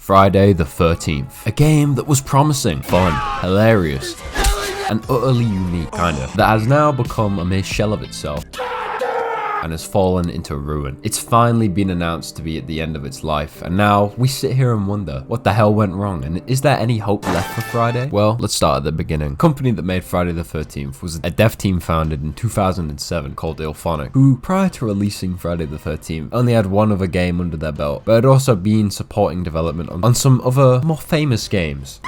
Friday the 13th. A game that was promising, fun, hilarious, and utterly unique, kinda, that has now become a mere shell of itself and has fallen into ruin. It's finally been announced to be at the end of its life, and now we sit here and wonder, what the hell went wrong, and is there any hope left for Friday? Well, let's start at the beginning. The company that made Friday the 13th was a dev team founded in 2007 called Illphonic, who, prior to releasing Friday the 13th, only had one other game under their belt, but had also been supporting development on some other more famous games.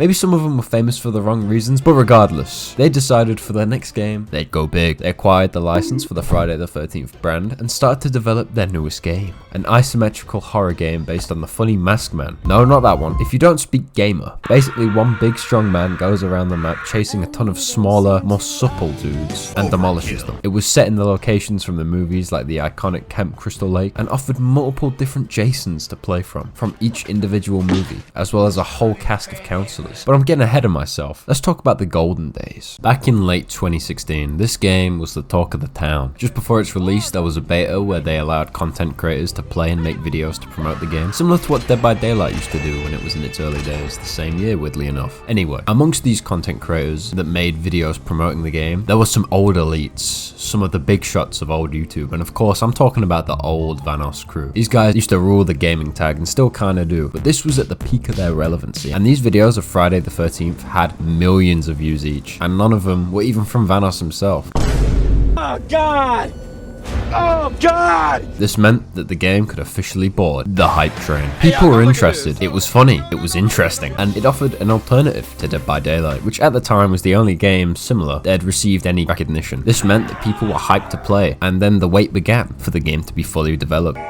Maybe some of them were famous for the wrong reasons, but regardless, they decided for their next game, they'd go big. They acquired the license for the Friday the 13th brand and started to develop their newest game, an isometrical horror game based on the funny Masked Man. No, not that one. If you don't speak gamer, basically one big strong man goes around the map chasing a ton of smaller, more supple dudes and demolishes them. It was set in the locations from the movies like the iconic Camp Crystal Lake and offered multiple different Jasons to play from each individual movie, as well as a whole cast of counselors. But I'm getting ahead of myself. Let's talk about the golden days. Back in late 2016, this game was the talk of the town. Just before its release, there was a beta where they allowed content creators to play and make videos to promote the game, similar to what Dead by Daylight used to do when it was in its early days, the same year, weirdly enough. Anyway, amongst these content creators that made videos promoting the game, there were some old elites, some of the big shots of old YouTube, and of course, I'm talking about the old Vanos crew. These guys used to rule the gaming tag and still kinda do, but this was at the peak of their relevancy, and these videos of Friday the 13th had millions of views each, and none of them were even from Vanos himself. Oh God! Oh God! This meant that the game could officially board the hype train. People were interested, it was funny, it was interesting, and it offered an alternative to Dead by Daylight, which at the time was the only game similar that had received any recognition. This meant that people were hyped to play, and then the wait began for the game to be fully developed.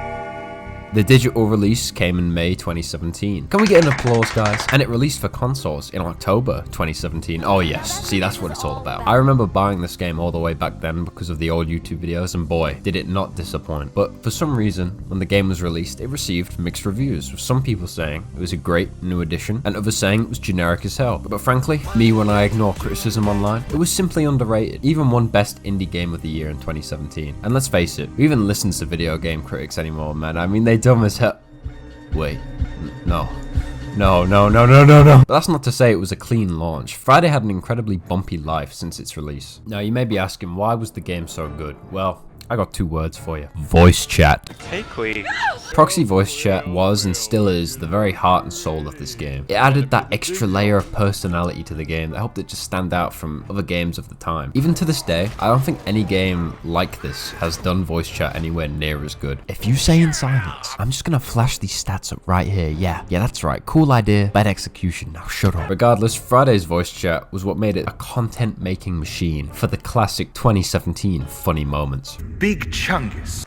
The digital release came in May 2017. Can we get an applause, guys? And it released for consoles in October 2017. Oh yes, see, that's what it's all about. I remember buying this game all the way back then because of the old YouTube videos, and boy, did it not disappoint. But for some reason, when the game was released, it received mixed reviews, with some people saying it was a great new addition, and others saying it was generic as hell. But frankly, me, when I ignore criticism online, it was simply underrated. Even won Best Indie Game of the Year in 2017. And let's face it, who even listens to video game critics anymore, man? I mean, they dumb as hell. Wait, no. But that's not to say it was a clean launch. Friday had an incredibly bumpy life since its release. Now you may be asking, why was the game so good? Well, I got two words for you. Voice chat. Hey, Queen. Proxy voice chat was and still is the very heart and soul of this game. It added that extra layer of personality to the game that helped it just stand out from other games of the time. Even to this day, I don't think any game like this has done voice chat anywhere near as good. If you say in silence, I'm just gonna flash these stats up right here. Yeah, that's right. Cool idea, bad execution. Now shut up. Regardless, Friday's voice chat was what made it a content-making machine for the classic 2017 funny moments. Big Chungus.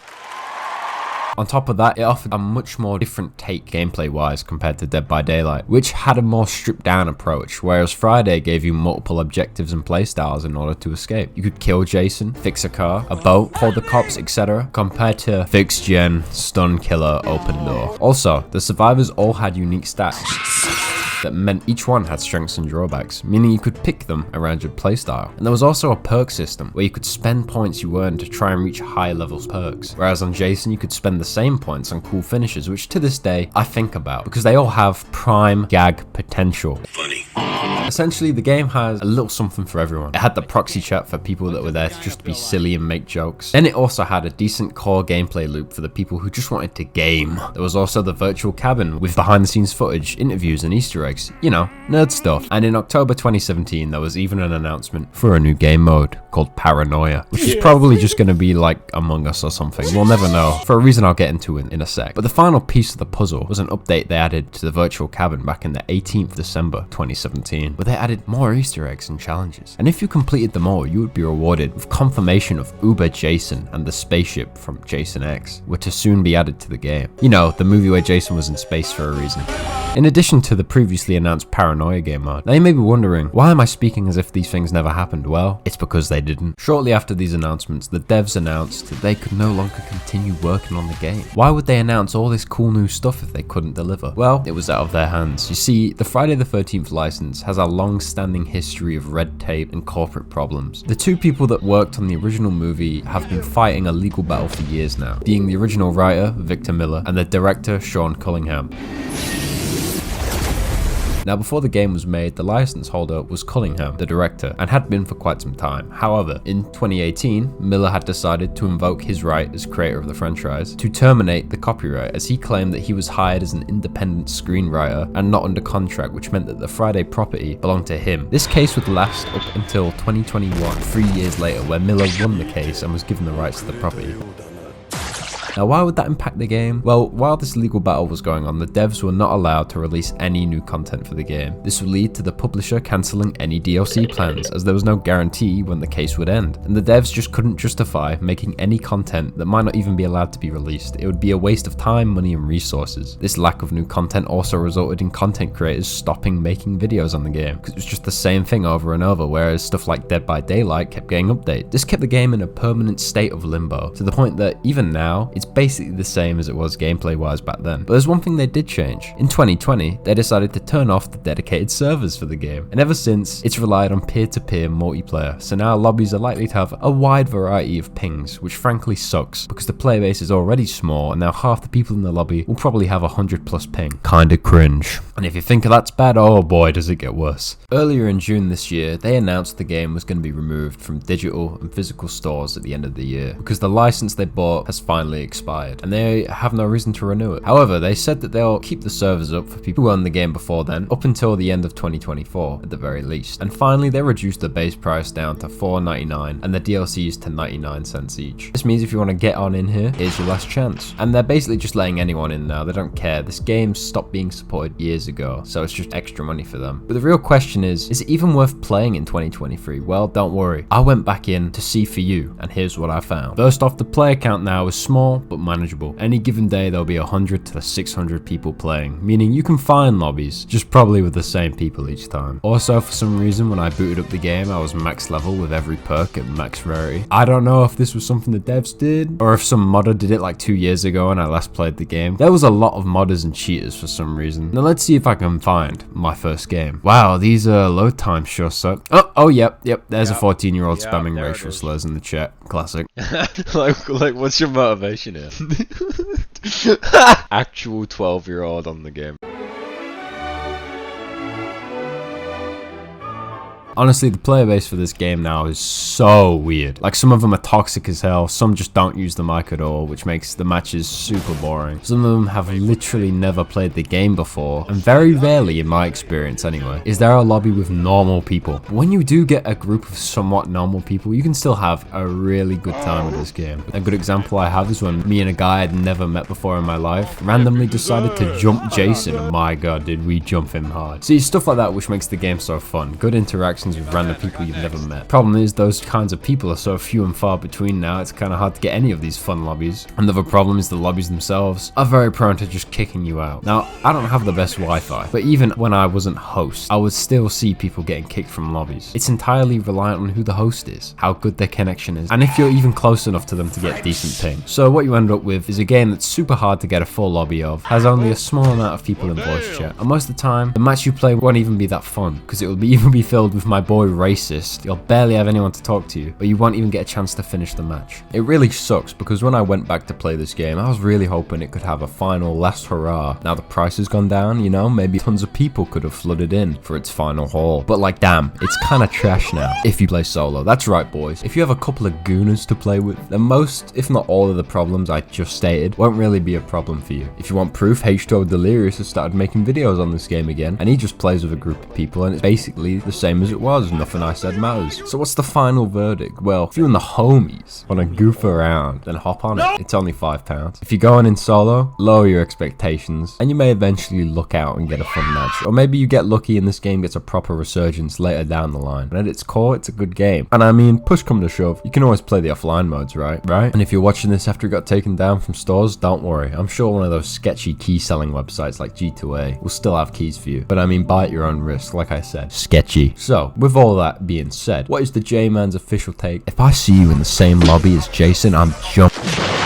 On top of that, it offered a much more different take gameplay-wise compared to Dead by Daylight, which had a more stripped-down approach, whereas Friday gave you multiple objectives and playstyles in order to escape. You could kill Jason, fix a car, a boat, call the cops, etc., compared to fix gen, stun killer, open door. Also, the survivors all had unique stats that meant each one had strengths and drawbacks, meaning you could pick them around your playstyle. And there was also a perk system where you could spend points you earned to try and reach high levels perks, whereas on Jason you could spend the same points on cool finishes, which to this day I think about because they all have prime gag potential. Funny. Essentially, the game has a little something for everyone. It had the proxy chat for people that were there to just be silly and make jokes. Then it also had a decent core gameplay loop for the people who just wanted to game. There was also the virtual cabin with behind the scenes footage, interviews and Easter eggs. You know, nerd stuff. And in October 2017, there was even an announcement for a new game mode called Paranoia, which is probably just going to be like Among Us or something. We'll never know, for a reason I'll get into in a sec. But the final piece of the puzzle was an update they added to the virtual cabin back in the 18th December 2017, where they added more Easter eggs and challenges. And if you completed them all, you would be rewarded with confirmation of Uber Jason and the spaceship from Jason X, were to soon be added to the game. You know, the movie where Jason was in space for a reason. In addition to the previously announced Paranoia game mode, now you may be wondering, why am I speaking as if these things never happened? Well, it's because they didn't. Shortly after these announcements, the devs announced that they could no longer continue working on the game. Why would they announce all this cool new stuff if they couldn't deliver? Well, it was out of their hands. You see, the Friday the 13th license has a long-standing history of red tape and corporate problems. The two people that worked on the original movie have been fighting a legal battle for years now, being the original writer, Victor Miller, and the director, Sean Cunningham. Now, before the game was made, the license holder was Cunningham, the director, and had been for quite some time. However, in 2018, Miller had decided to invoke his right as creator of the franchise to terminate the copyright, as he claimed that he was hired as an independent screenwriter and not under contract, which meant that the Friday property belonged to him. This case would last up until 2021, 3 years later, where Miller won the case and was given the rights to the property. Now, why would that impact the game? Well, while this legal battle was going on, the devs were not allowed to release any new content for the game. This would lead to the publisher cancelling any DLC plans, as there was no guarantee when the case would end. And the devs just couldn't justify making any content that might not even be allowed to be released. It would be a waste of time, money, and resources. This lack of new content also resulted in content creators stopping making videos on the game, because it was just the same thing over and over, whereas stuff like Dead by Daylight kept getting updated. This kept the game in a permanent state of limbo, to the point that even now, it's basically the same as it was gameplay wise back then. But there's one thing they did change. In 2020, they decided to turn off the dedicated servers for the game, and ever since, it's relied on peer-to-peer multiplayer, so now lobbies are likely to have a wide variety of pings, which frankly sucks, because the player base is already small, and now half the people in the lobby will probably have 100+ ping. Kinda cringe. And if you think that's bad, oh boy does it get worse. Earlier in June this year, they announced the game was going to be removed from digital and physical stores at the end of the year, because the license they bought has finally expired, and they have no reason to renew it. However, they said that they'll keep the servers up for people who own the game before then, up until the end of 2024 at the very least. And finally, they reduced the base price down to $4.99 and the DLCs to 99 cents each. This means if you want to get on in here, here's your last chance. And they're basically just letting anyone in now, they don't care. This game stopped being supported years ago, so it's just extra money for them. But the real question is it even worth playing in 2023? Well, don't worry. I went back in to see for you, and here's what I found. First off, the player count now is small, but manageable. Any given day, there'll be 100 to 600 people playing, meaning you can find lobbies, just probably with the same people each time. Also, for some reason, when I booted up the game, I was max level with every perk at max rarity. I don't know if this was something the devs did, or if some modder did it like 2 years ago when I last played the game. There was a lot of modders and cheaters for some reason. Now let's see if I can find my first game. Wow, these load times sure suck. Oh, yep, there's a 14-year-old spamming racial slurs in the chat. Classic. like, what's your motivation here? Actual 12-year-old on the game. Honestly, the player base for this game now is so weird. Like, some of them are toxic as hell, some just don't use the mic at all, which makes the matches super boring. Some of them have literally never played the game before, and very rarely, in my experience anyway, is there a lobby with normal people. But when you do get a group of somewhat normal people, you can still have a really good time with this game. A good example I have is when me and a guy I'd never met before in my life randomly decided to jump Jason, and my god, did we jump him hard. See, stuff like that which makes the game so fun. Good interactions with random people you've never met. Problem is, those kinds of people are so few and far between now, it's kind of hard to get any of these fun lobbies. Another problem is the lobbies themselves are very prone to just kicking you out. Now, I don't have the best Wi-Fi, but even when I wasn't host, I would still see people getting kicked from lobbies. It's entirely reliant on who the host is, how good their connection is, and if you're even close enough to them to get decent ping. So what you end up with is a game that's super hard to get a full lobby of, has only a small amount of people in voice chat, and most of the time, the match you play won't even be that fun, because it will even be filled with my boy Racist. You'll barely have anyone to talk to you, but you won't even get a chance to finish the match. It really sucks, because when I went back to play this game, I was really hoping it could have a final last hurrah. Now the price has gone down, you know, maybe tons of people could have flooded in for its final haul, but like, damn, it's kind of trash now if you play solo. That's right, boys. If you have a couple of gooners to play with, then most, if not all of the problems I just stated won't really be a problem for you. If you want proof, H2O Delirious has started making videos on this game again, and he just plays with a group of people, and it's basically the same as it was. Nothing I said matters. So what's the final verdict? Well, if you and the homies want to goof around, then hop on it. It's only £5. If you're going in solo, lower your expectations, and you may eventually look out and get a fun match. Or maybe you get lucky and this game gets a proper resurgence later down the line. And at its core, it's a good game. And I mean, push come to shove, you can always play the offline modes, right? And if you're watching this after it got taken down from stores, don't worry. I'm sure one of those sketchy key selling websites like G2A will still have keys for you. But I mean, buy at your own risk, like I said. Sketchy. So, with all that being said, what is the JJJReacts official take? If I see you in the same lobby as Jason, I'm jumping.